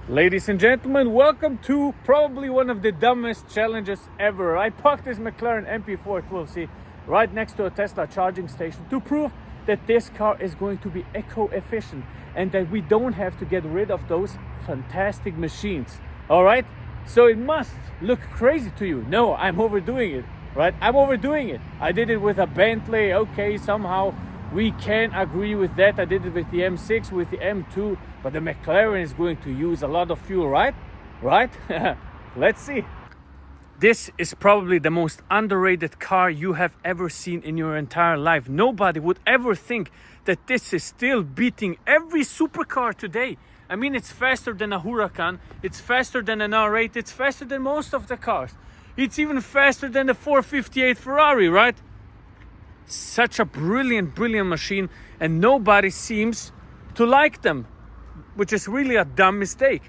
Ladies and gentlemen, welcome to probably one of the dumbest challenges ever. I parked this Mclaren MP4-12C right next to a Tesla charging station to prove that this car is going to be eco-efficient and that we don't have to get rid of those fantastic machines. All right? So it must look crazy to you. No, I'm overdoing it, right? I'm overdoing it. I did it with a Bentley. Okay, somehow we can agree with that. I did it with the M6, with the M2, but the Mclaren is going to use a lot of fuel, right? Right? Let's see. This is probably the most underrated car you have ever seen in your entire life. Nobody would ever think that this is still beating every supercar today. I mean, it's faster than a Huracan, it's faster than an R8, it's faster than most of the cars. It's even faster than the 458 Ferrari, right? Such a brilliant machine, and nobody seems to like them, which is really a dumb mistake.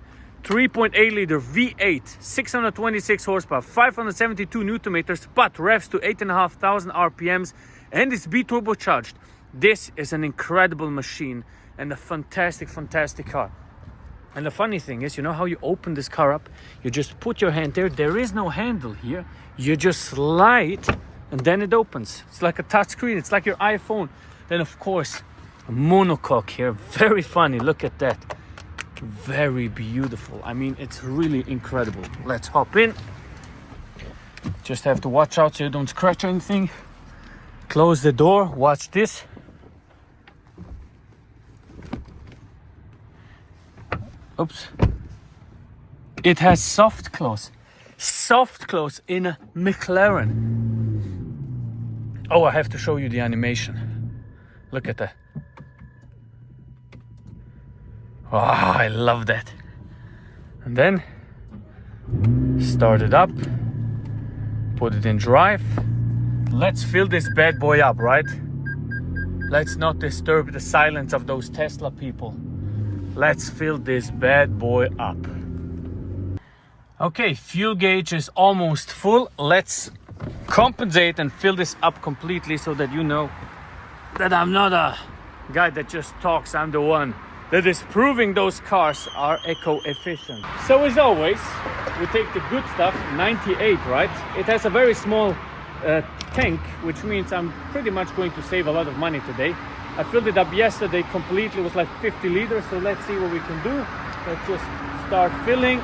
3.8 liter V8, 626 horsepower, 572 newton meters, but revs to 8,500 RPMs, and it's B-turbocharged. This is an incredible machine and a fantastic car. And the funny thing is, you know how you open this car up? You just put your hand there. There is no handle here. You just slide and then it opens. It's like a touch screen. It's like your iPhone. Then of course, a monocoque here. Very funny. Look at that. Very beautiful. I mean, it's really incredible. Let's hop in. Just have to watch out so you don't scratch anything. Close the door. Watch this. Oops. It has soft close. Soft close in a McLaren. Oh, I have to show you the animation. Look at that. Oh, I love that. And then start it up. Put it in drive. Let's fill this bad boy up, right? Let's not disturb the silence of those Tesla people. Let's fill this bad boy up. Okay, fuel gauge is almost full. Let's compensate and fill this up completely so that you know that I'm not a guy that just talks. I'm the one that is proving those cars are eco-efficient. So as always, we take the good stuff, 98, right? It has a very small tank, which means I'm pretty much going to save a lot of money today. I filled it up yesterday completely. It was like 50 liters, so let's see what we can do. Let's just start filling.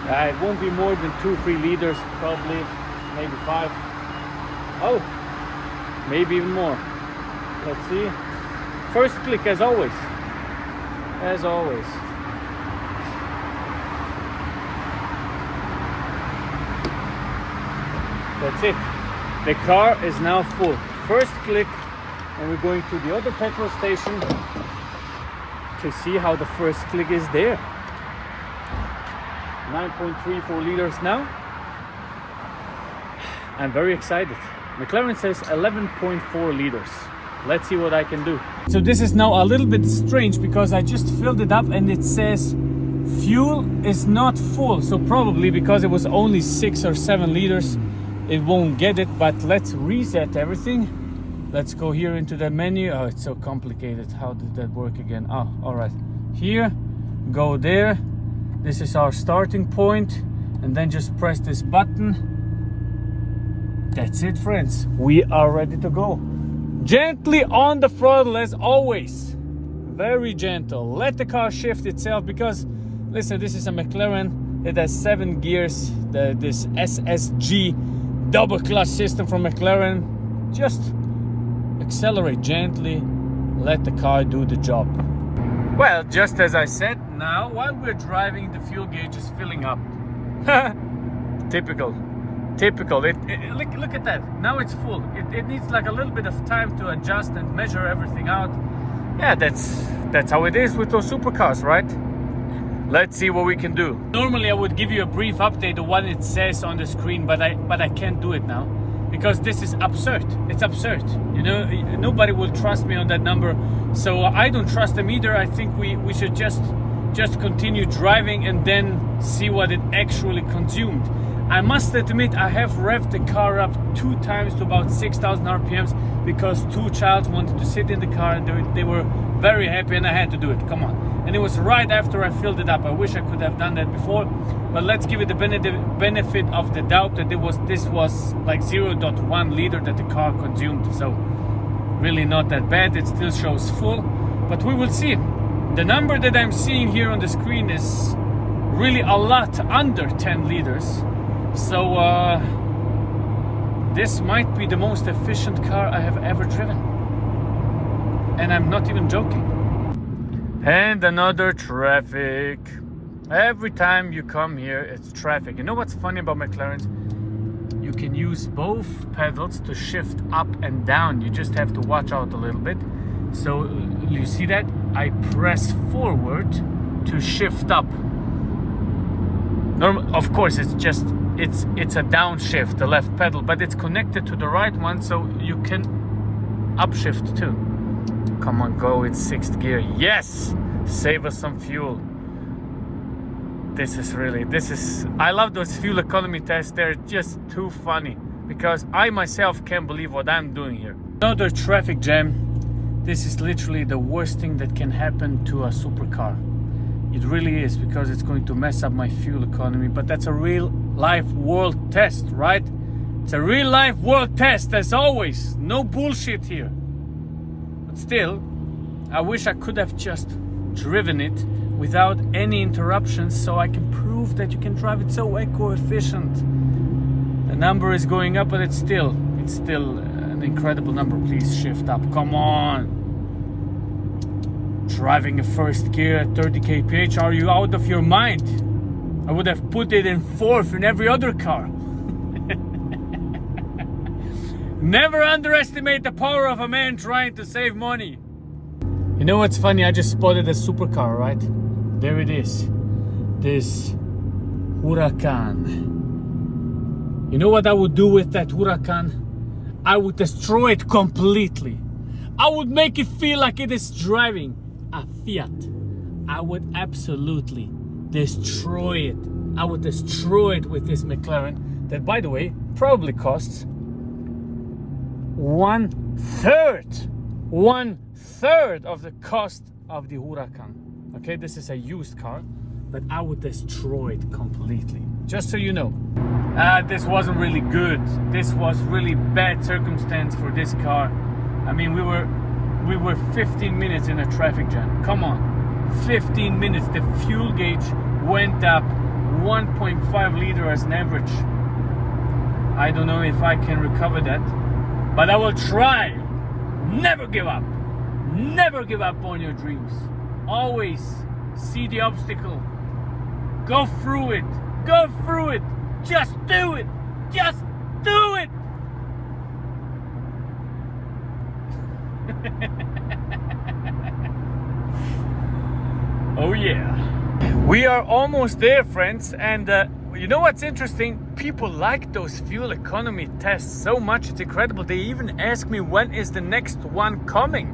It won't be more than 2-3 liters, probably, maybe 5. Oh, maybe even more. Let's see. First click, as always. As always. That's it. The car is now full. First click, and we're going to the other petrol station to see how the first click is there. 9.34 liters now. I'm very excited. McLaren says 11.4 liters. Let's see what I can do. So this is now a little bit strange because I just filled it up and it says fuel is not full. So probably because it was only 6 or 7 liters, it won't get it. But let's reset everything. Let's go here into the menu. Oh, it's so complicated. How did that work again? Oh, all right. Here, go there. This is our starting point. And then just press this button. That's it, friends. We are ready to go. Gently on the throttle as always. Very gentle. Let the car shift itself because, listen, this is a McLaren. It has 7 gears. This SSG double clutch system from McLaren. Just accelerate gently. Let the car do the job. Well, just as I said, now while we're driving, the fuel gauge is filling up. Typical. Look at that. Now it's full. It needs like a little bit of time to adjust and measure everything out. Yeah, that's how it is with those supercars, right? Let's see what we can do. Normally I would give you a brief update of what it says on the screen, but I can't do it now because this is absurd. It's absurd. You know, nobody will trust me on that number, so I don't trust them either. I think we should just continue driving and then see what it actually consumed. I must admit, I have revved the car up 2 times to about 6,000 RPMs because 2 childs wanted to sit in the car and they were Very happy, and I had to do it. Come on. And it was right after I filled it up. I wish I could have done that before, but let's give it the benefit of the doubt that this was like 0.1 liter that the car consumed. So really not that bad. It still shows full, but we will see. The number that I'm seeing here on the screen is really a lot under 10 liters. So this might be the most efficient car I have ever driven. And I'm not even joking. And another traffic. Every time you come here, it's traffic. You know what's funny about McLarens? You can use both pedals to shift up and down. You just have to watch out a little bit. So you see that? I press forward to shift up. Of course, it's a downshift, the left pedal, but it's connected to the right one, so you can upshift too. Come on, go, it's 6th gear. Yes! Save us some fuel. I love those fuel economy tests. They're just too funny because I myself can't believe what I'm doing here. Another traffic jam. This is literally the worst thing that can happen to a supercar. It really is, because it's going to mess up my fuel economy, but that's a real life world test, right? It's a real life world test, as always. No bullshit here. But still, I wish I could have just driven it without any interruptions, so I can prove that you can drive it so eco-efficient. The number is going up, but it's still an incredible number. Please shift up. Come on. Driving a 1st gear at 30 kph. Are you out of your mind? I would have put it in 4th in every other car. Never underestimate the power of a man trying to save money. You know what's funny? I just spotted a supercar, right? There it is. This Huracan. You know what I would do with that Huracan? I would destroy it completely. I would make it feel like it is driving a Fiat. I would absolutely destroy it. I would destroy it with this McLaren that, by the way, probably costs 1/3 of the cost of the Huracan. Okay, this is a used car, but I would destroy it completely. Just so you know. This wasn't really good. This was really bad circumstance for this car. I mean, we were 15 minutes in a traffic jam. Come on, 15 minutes. The fuel gauge went up 1.5 liter as an average. I don't know if I can recover that, but I will try. Never give up. Never give up on your dreams. Always see the obstacle. Go through it. Go through it. Just do it. Just do it. Oh yeah. We are almost there, friends, and you know what's interesting? People like those fuel economy tests so much, it's incredible. They even ask me, when is the next one coming?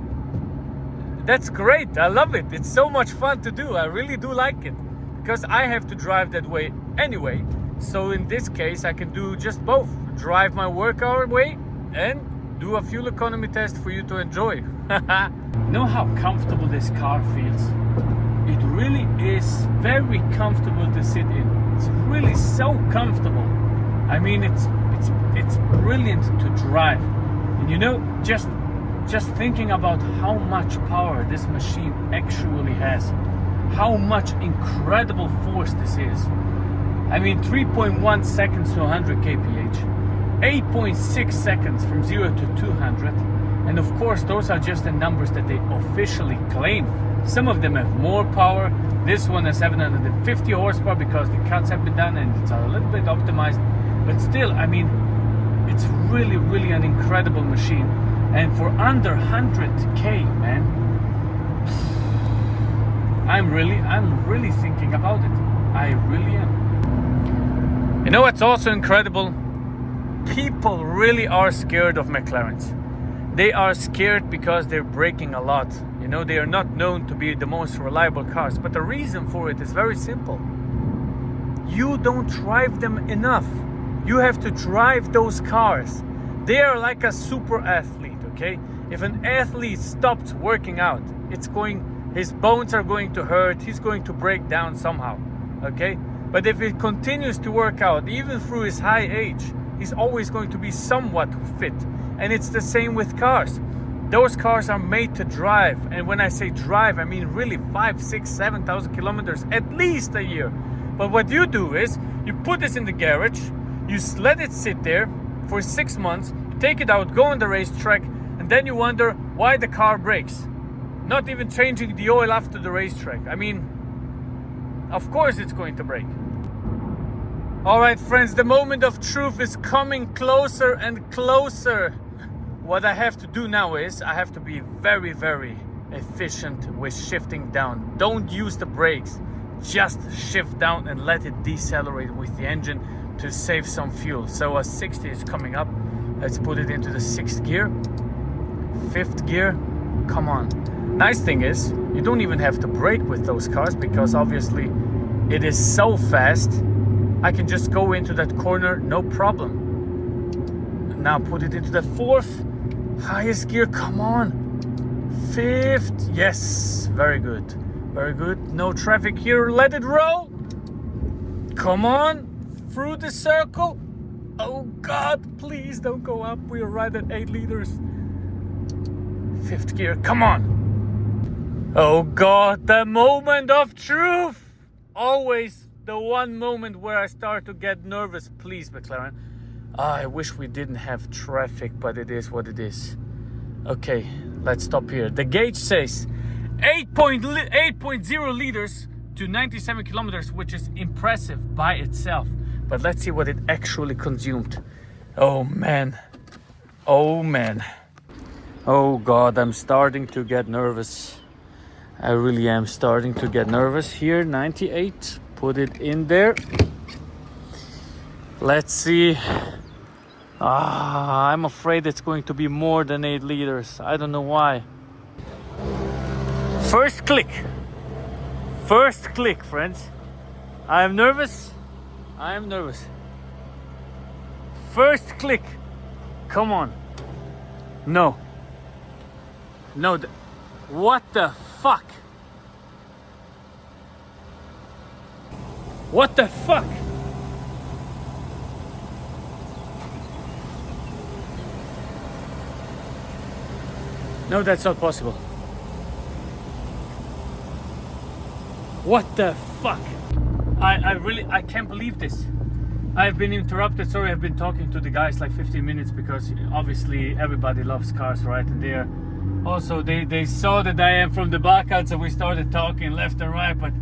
That's great. I love it. It's so much fun to do. I really do like it, because I have to drive that way anyway. So in this case, I can do just both. Drive my work hour way and do a fuel economy test for you to enjoy. You know how comfortable this car feels? It really is very comfortable to sit in. It's really so comfortable. I mean, it's brilliant to drive. And you know, just thinking about how much power this machine actually has, how much incredible force this is. I mean, 3.1 seconds to 100 kph, 8.6 seconds from 0 to 200. And of course, those are just the numbers that they officially claim. Some of them have more power. This one has 750 horsepower because the cuts have been done and it's a little bit optimized. But still, I mean, it's really, really an incredible machine. And for under 100k, man, I'm really thinking about it. I really am. You know what's also incredible? People really are scared of McLarens. They are scared because they're braking a lot. You know, they are not known to be the most reliable cars. But the reason for it is very simple. You don't drive them enough. You have to drive those cars. They are like a super athlete, okay? If an athlete stops working out, his bones are going to hurt, he's going to break down somehow, okay? But if it continues to work out, even through his high age, he's always going to be somewhat fit. And it's the same with cars. Those cars are made to drive. And when I say drive, I mean really 5, 6, 7,000 kilometers at least a year. But what you do is, you put this in the garage, you let it sit there for 6 months, you take it out, go on the racetrack, and then you wonder why the car breaks. Not even changing the oil after the racetrack. I mean, of course it's going to break. All right, friends, the moment of truth is coming closer and closer. What I have to do now is I have to be very, very efficient with shifting down. Don't use the brakes. Just shift down and let it decelerate with the engine to save some fuel. So a 60 is coming up. Let's put it into the 6th gear. 5th gear. Come on. Nice thing is, you don't even have to brake with those cars because obviously it is so fast. I can just go into that corner, no problem. Now put it into the 4th. Highest gear, come on. 5th, yes, very good. Very good, no traffic here, let it roll. Come on, through the circle. Oh God, please don't go up, we are right at 8 liters. 5th gear, come on. Oh God, the moment of truth. Always the one moment where I start to get nervous. Please, McLaren. I wish we didn't have traffic, but it is what it is. Okay, let's stop here. The gauge says 8.0 liters to 97 kilometers, which is impressive by itself. But let's see what it actually consumed. Oh man. Oh man. Oh God, I'm starting to get nervous. I really am starting to get nervous here. 98. Put it in there. Let's see. I'm afraid it's going to be more than 8 liters. I don't know why. First click. First click, friends. I am nervous. I am nervous. First click. Come on. No. No. What the fuck? What the fuck? No, that's not possible. What the fuck? I can't believe this. I've been interrupted. Sorry, I've been talking to the guys like 15 minutes because obviously everybody loves cars, right? And they're also, they saw that I am from the Balkans, so we started talking left and right, but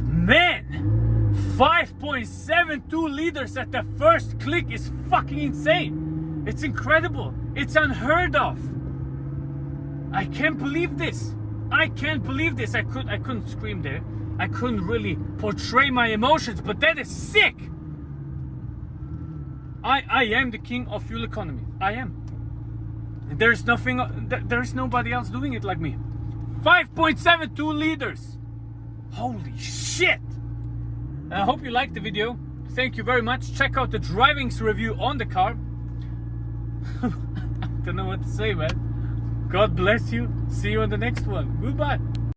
man, 5.72 liters at the first click is fucking insane. It's incredible. It's unheard of. I can't believe this. I can't believe this. I couldn't scream there. I couldn't really portray my emotions, but that is sick. I am the king of fuel economy. I am. There's nobody else doing it like me. 5.72 liters. Holy shit. I hope you liked the video. Thank you very much. Check out the driving's review on the car. I don't know what to say, man. God bless you. See you on the next one. Goodbye.